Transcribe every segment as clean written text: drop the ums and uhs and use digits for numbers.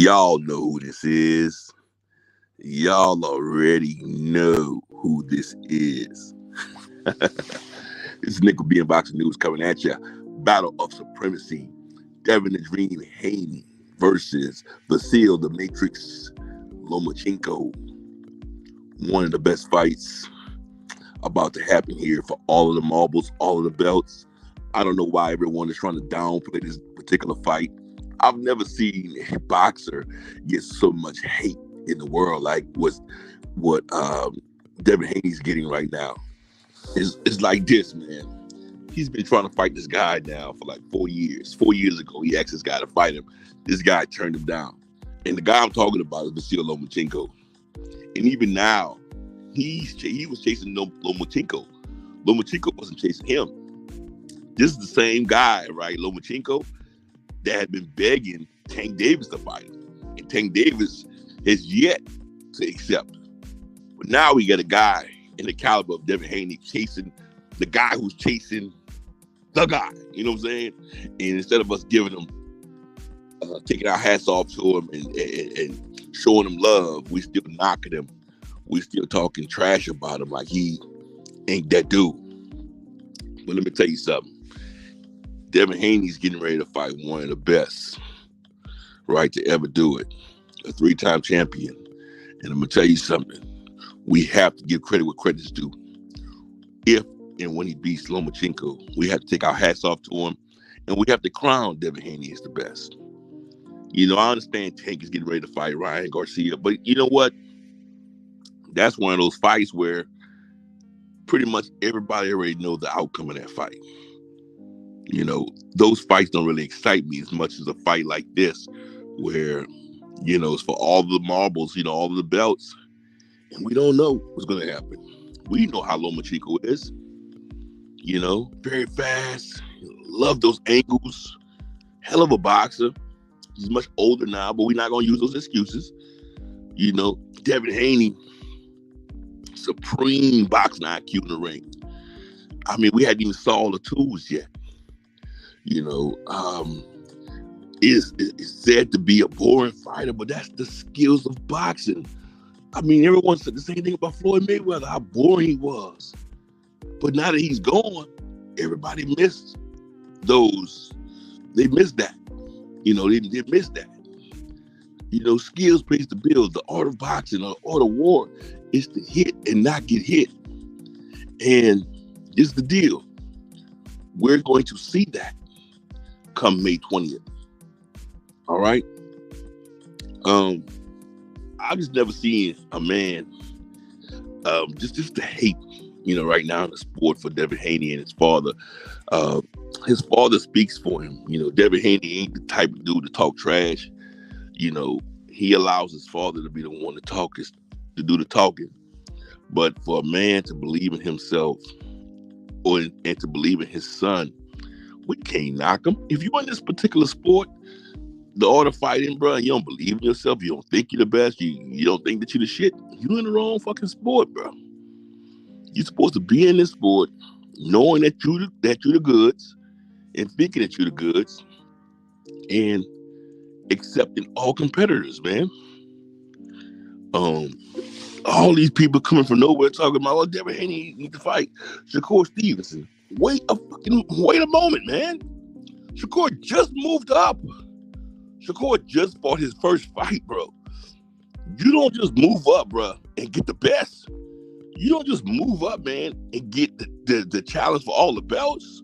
Y'all know who this is. Y'all already know who this is. This is Nick with BNboxingNews News coming at you. Battle of Supremacy. Devin Haney versus Vasyl the Matrix Lomachenko. One of the best fights about to happen here for all of the marbles, all of the belts. I don't know why everyone is trying to downplay this particular fight. I've never seen a boxer get so much hate in the world like what Devin Haney's getting right now. It's like this, man. He's been trying to fight this guy now for like 4 years. 4 years ago, he asked this guy to fight him. This guy turned him down. And the guy I'm talking about is Vasyl Lomachenko. And even now, he was chasing Lomachenko. Lomachenko wasn't chasing him. This is the same guy, right, Lomachenko, that had been begging Tank Davis to fight him. And Tank Davis has yet to accept. But now we got a guy in the caliber of Devin Haney chasing the guy who's chasing the guy. You know what I'm saying? And instead of us giving him, taking our hats off to him and showing him love, we still knocking him. We still talking trash about him like he ain't that dude. But let me tell you something. Devin Haney's getting ready to fight one of the best, right, to ever do it. A 3-time champion. And I'm going to tell you something. We have to give credit where credit's due. If and when he beats Lomachenko, we have to take our hats off to him, and we have to crown Devin Haney as the best. You know, I understand Tank is getting ready to fight Ryan Garcia, but you know what? That's one of those fights where pretty much everybody already knows the outcome of that fight. You know, those fights don't really excite me as much as a fight like this, where, you know, it's for all the marbles, you know, all the belts, and we don't know what's going to happen. We know how Lomachenko is, you know, very fast, love those angles, hell of a boxer. He's much older now, but we're not going to use those excuses. You know, Devin Haney, supreme boxing IQ in the ring. I mean, we hadn't even saw all the tools yet. You know, it's said to be a boring fighter, but that's the skills of boxing. I mean, everyone said the same thing about Floyd Mayweather, how boring he was. But now that he's gone, everybody missed those. They missed that. You know, they missed that. You know, skills pays the bills. The art of boxing, the art of war is to hit and not get hit. And this is the deal. We're going to see that come May 20th. All right? I've just never seen a man just to hate, you know, right now in the sport for Devin Haney and his father. His father speaks for him. You know, Devin Haney ain't the type of dude to talk trash. You know, he allows his father to be the one to do the talking. But for a man to believe in himself and to believe in his son, we can't knock him. If you're in this particular sport, the art of fighting, bro, and you don't believe in yourself, you don't think you're the best, you don't think that you're the shit, you're in the wrong fucking sport, bro. You're supposed to be in this sport knowing that you're the goods and thinking that you're the goods and accepting all competitors, man. All these people coming from nowhere talking about, oh, Devin Haney need to fight Shakur Stevenson. Wait a moment, man. Shakur just moved up. Shakur just fought his first fight, bro. You don't just move up, bro, and get the best. You don't just move up, man, and get the challenge for all the belts.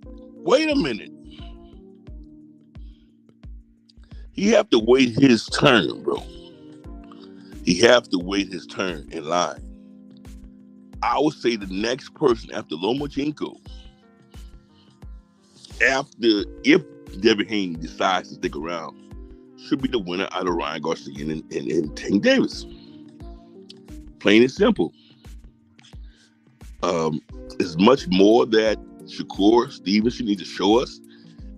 Wait a minute. He have to wait his turn, bro. He have to wait his turn in line. I would say the next person after Lomachenko, if Devin Haney decides to stick around, should be the winner out of Ryan Garcia and Tank Davis. Plain and simple. There's much more that Shakur Stevenson needs to show us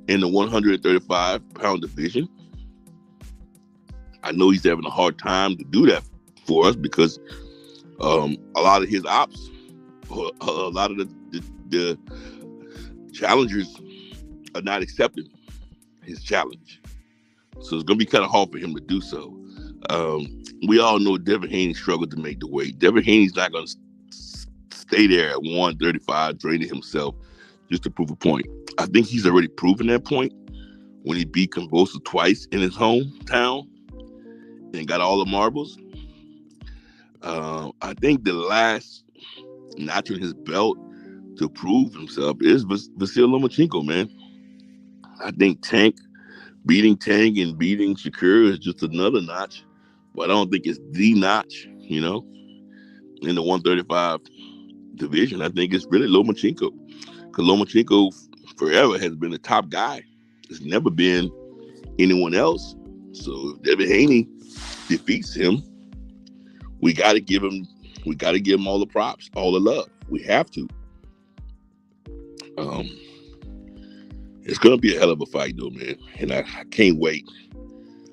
in the 135-pound division. I know he's having a hard time to do that for us because a lot of his ops, a lot of the challengers are not accepting his challenge. So it's going to be kind of hard for him to do so. We all know Devin Haney struggled to make the weight. Devin Haney's not going to stay there at 135, draining himself just to prove a point. I think he's already proven that point when he beat Convulsive twice in his hometown and got all the marbles. I think the last notch on his belt to prove himself is Vasyl Lomachenko, man. I think beating Tank and beating Shakur is just another notch, but I don't think it's the notch, in the 135 division. I think it's really Lomachenko, because Lomachenko forever has been the top guy. It's never been anyone else. So if Devin Haney defeats him, we got to give him all the props, all the love. We have to. It's gonna be a hell of a fight, though, man, and I can't wait.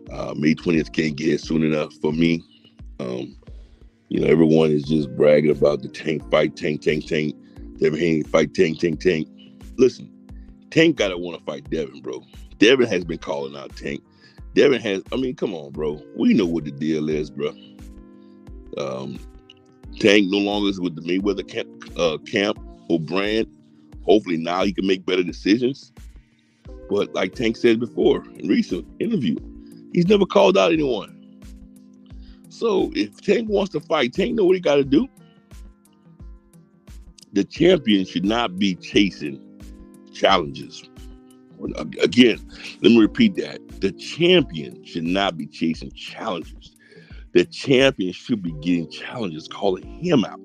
May 20th can't get here soon enough for me. Everyone is just bragging about the Tank fight, Tank. Devin Haney fight, Tank. Listen, Tank gotta want to fight Devin, bro. Devin has been calling out Tank. Come on, bro. We know what the deal is, bro. Tank no longer is with the Mayweather camp or brand. Hopefully now he can make better decisions. But like Tank said before in recent interview, he's never called out anyone. So if Tank wants to fight, Tank know what he got to do. The champion should not be chasing challenges. Again, let me repeat that. The champion should not be chasing challenges. The champion should be getting challenges, calling him out.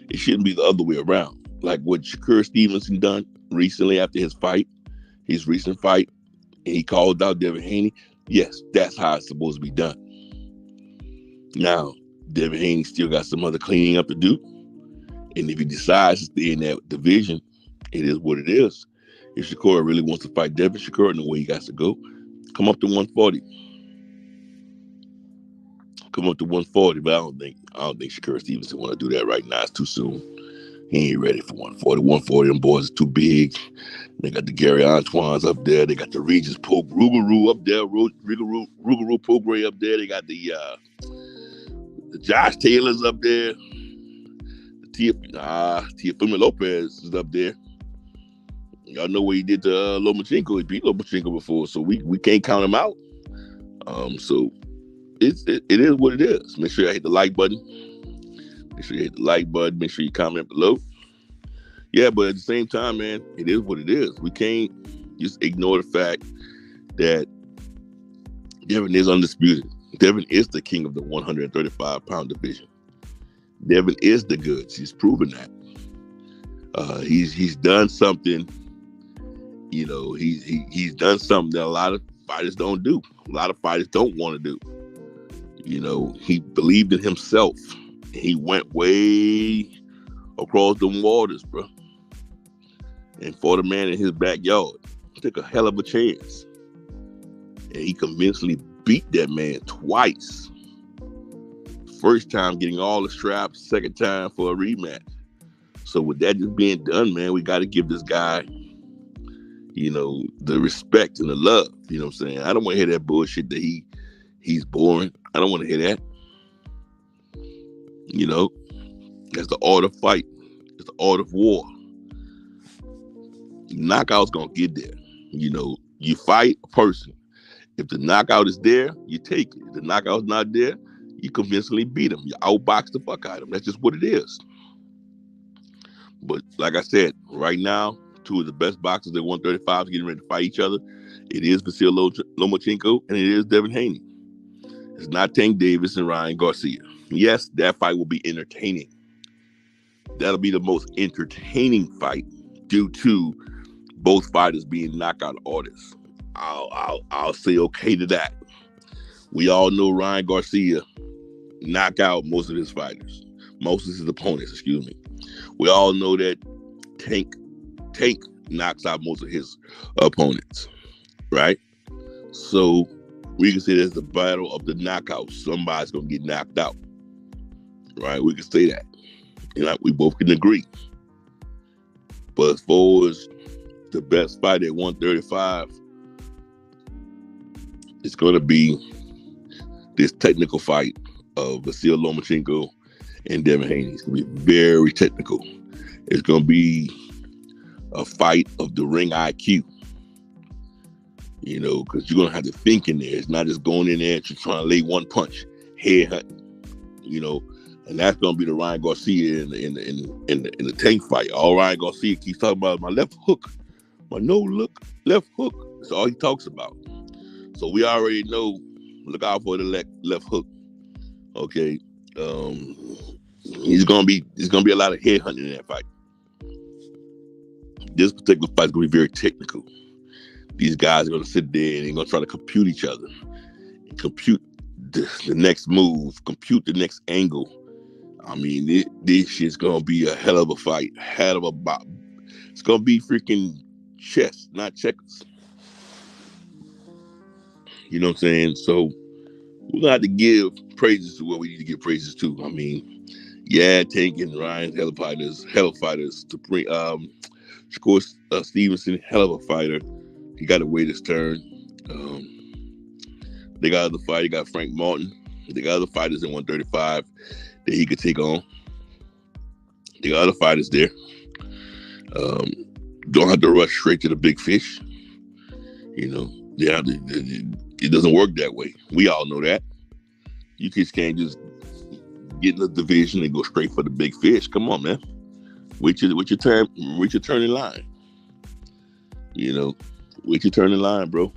It shouldn't be the other way around. Like what Shakur Stevenson done recently after his recent fight, and he called out Devin Haney. Yes, that's how it's supposed to be done. Now, Devin Haney still got some other cleaning up to do. And if he decides to stay in that division, it is what it is. If Shakur really wants to fight Devin, Shakur know where he got to go. Come up to 140. But I don't think Shakur Stevenson want to do that right now. It's too soon. He ain't ready for 140. 140, them boys are too big. They got the Gary Antoines up there. They got the Regis Rougarou up there. Rougarou Prograis up there. They got the Josh Taylor's up there. Teofimo Lopez is up there. Y'all know what he did to Lomachenko. He beat Lomachenko before, so we can't count him out. So it is what it is. Make sure you hit the like button. Make sure you comment below. Yeah, but at the same time, man, it is what it is. We can't just ignore the fact that Devin is undisputed. Devin is the king of the 135-pound division. Devin is the goods. He's proven that. He's done something. He's done something that a lot of fighters don't do. A lot of fighters don't want to do. He believed in himself. He went way across the waters, bro. And fought a man in his backyard. Took a hell of a chance. And he convincingly beat that man twice. First time getting all the straps, second time for a rematch. So with that just being done, man, we got to give this guy, the respect and the love. You know what I'm saying? I don't want to hear that bullshit that he's boring. I don't want to hear that. That's the art of fight. It's the art of war. Knockout's gonna get there. You fight a person. If the knockout is there, you take it. If the knockout's not there, you convincingly beat him. You outbox the fuck out of him. That's just what it is. But like I said, right now, two of the best boxers at 135 getting ready to fight each other. It is Vasyl Lomachenko and it is Devin Haney. It's not Tank Davis and Ryan Garcia. Yes, that fight will be entertaining. That'll be the most entertaining fight due to both fighters being knockout artists. I'll say okay to that. We all know Ryan Garcia knock out most of his opponents, excuse me. We all know that Tank knocks out most of his opponents, right? So we can say there's the battle of the knockouts. Somebody's gonna get knocked out, right? We can say that. We both can agree. But as far as the best fight at 135, It's going to be this technical fight of Vasyl Lomachenko and Devin Haney. It's going to be very technical. It's going to be a fight of the ring IQ, because you're going to have to think in there. It's not just going in there and just trying to lay one punch, head hunting, and that's going to be the Ryan Garcia in the tank fight. All Ryan Garcia keeps talking about my left hook, my no-look left hook. That's all he talks about. So we already know, look out for the left hook. Okay. There's gonna be a lot of head hunting in that fight. This particular fight is gonna be very technical. These guys are gonna sit there and they're gonna try to compute each other, compute the next move, compute the next angle. I mean, this shit's gonna be a hell of a fight, hell of a bop. It's gonna be freaking chess, not checkers. You know what I'm saying? So we're gonna have to give praises to what we need to give praises to. I mean, Tank and Ryan, hell of fighters. To bring, of course, Stevenson, hell of a fighter. He got to wait his turn. They got other fight. They got Frank Martin. They got other fighters in 135 that he could take on. They got other fighters there. Don't have to rush straight to the big fish. It doesn't work that way. We all know that. You just can't just get in the division and go straight for the big fish. Come on, man. Wait your turn in line. Wait your turn in line, bro.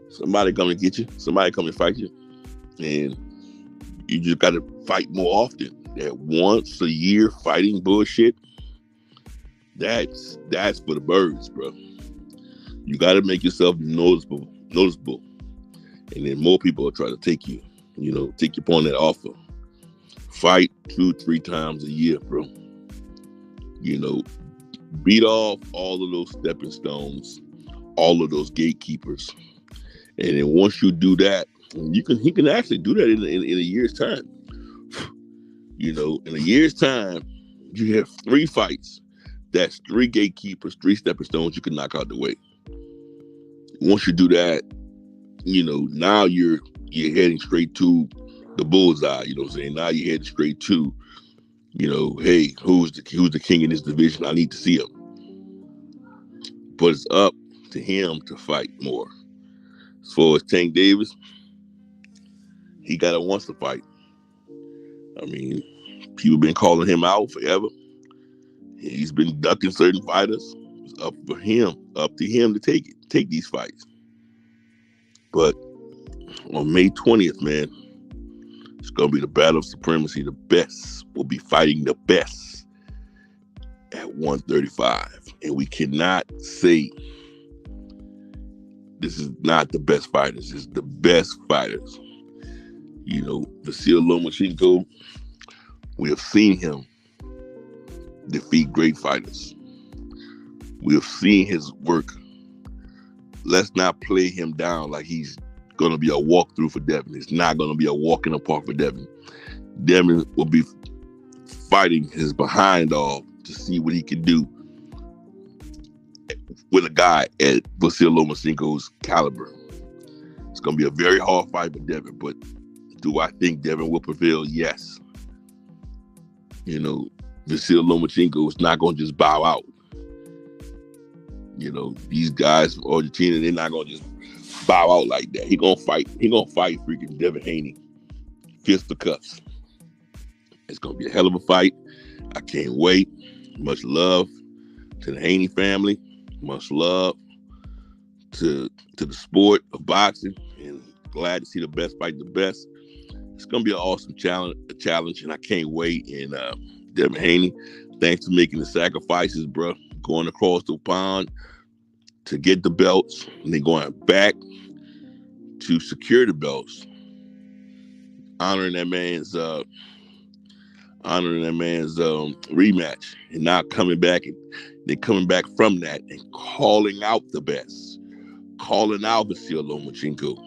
Somebody come to get you. Somebody come to fight you. And you just got to fight more often. That once a year fighting bullshit, that's for the birds, bro. You got to make yourself noticeable. And then more people will try to take you, take you upon that offer. Fight 2-3 times a year, bro. Beat off all of those stepping stones, all of those gatekeepers. And then once you do that, he can actually do that in a year's time. In a year's time, you have 3 fights. That's 3 gatekeepers, 3 stepping stones you can knock out the way. Once you do that, now you're heading straight to the bullseye. You know what I'm saying? Now you're heading straight to, hey, who's the king in this division? I need to see him. But it's up to him to fight more. As far as Tank Davis, he got to wants to fight. I mean, people been calling him out forever. He's been ducking certain fighters. It's up to him to take these fights. But on May 20th, man, it's going to be the battle of supremacy. The best will be fighting the best at 135. And we cannot say this is not the best fighters. It's the best fighters. Vasyl Lomachenko, we have seen him defeat great fighters. We have seen his work. Let's not play him down like he's going to be a walkthrough for Devin. It's not going to be a walk in the park for Devin. Devin will be fighting his behind off to see what he can do with a guy at Vasyl Lomachenko's caliber. It's going to be a very hard fight for Devin, but do I think Devin will prevail? Yes. Vasyl Lomachenko is not going to just bow out. These guys from Argentina, they're not going to just bow out like that. He going to fight freaking Devin Haney. Fist for cuffs. It's going to be a hell of a fight. I can't wait. Much love to the Haney family. Much love to the sport of boxing. And glad to see the best fight the best. It's going to be an awesome challenge, and I can't wait. And Devin Haney, thanks for making the sacrifices, bro. Going across the pond to get the belts, and then going back to secure the belts. Honoring that man's rematch, and now coming back from that and calling out the best, calling out Vasyl Lomachenko.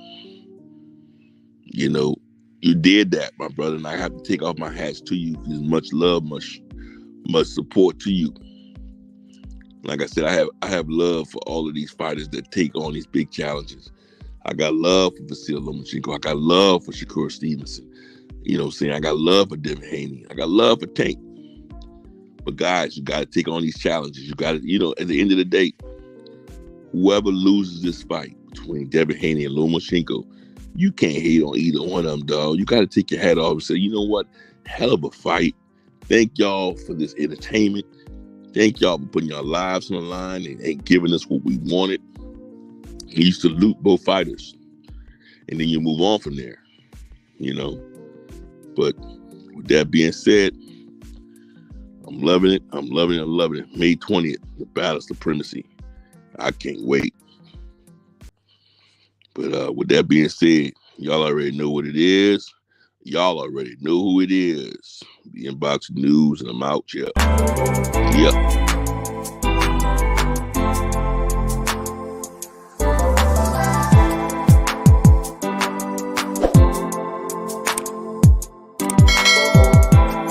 You did that, my brother, and I have to take off my hats to you. There's much love, much support to you. Like I said, I have love for all of these fighters that take on these big challenges. I got love for Vasyl Lomachenko. I got love for Shakur Stevenson. You know what I'm saying? I got love for Devin Haney. I got love for Tank. But guys, you got to take on these challenges. You got to, at the end of the day, whoever loses this fight between Devin Haney and Lomachenko, you can't hate on either one of them, dog. You got to take your hat off and say, you know what? Hell of a fight. Thank y'all for this entertainment. Thank y'all for putting your lives on the line and giving us what we wanted. You salute both fighters. And then you move on from there, But with that being said, I'm loving it. I'm loving it. I'm loving it. May 20th, the Battle of Supremacy. I can't wait. But with that being said, y'all already know what it is. Y'all already know who it is. BNboxingNews, and I'm out, yeah. Yep.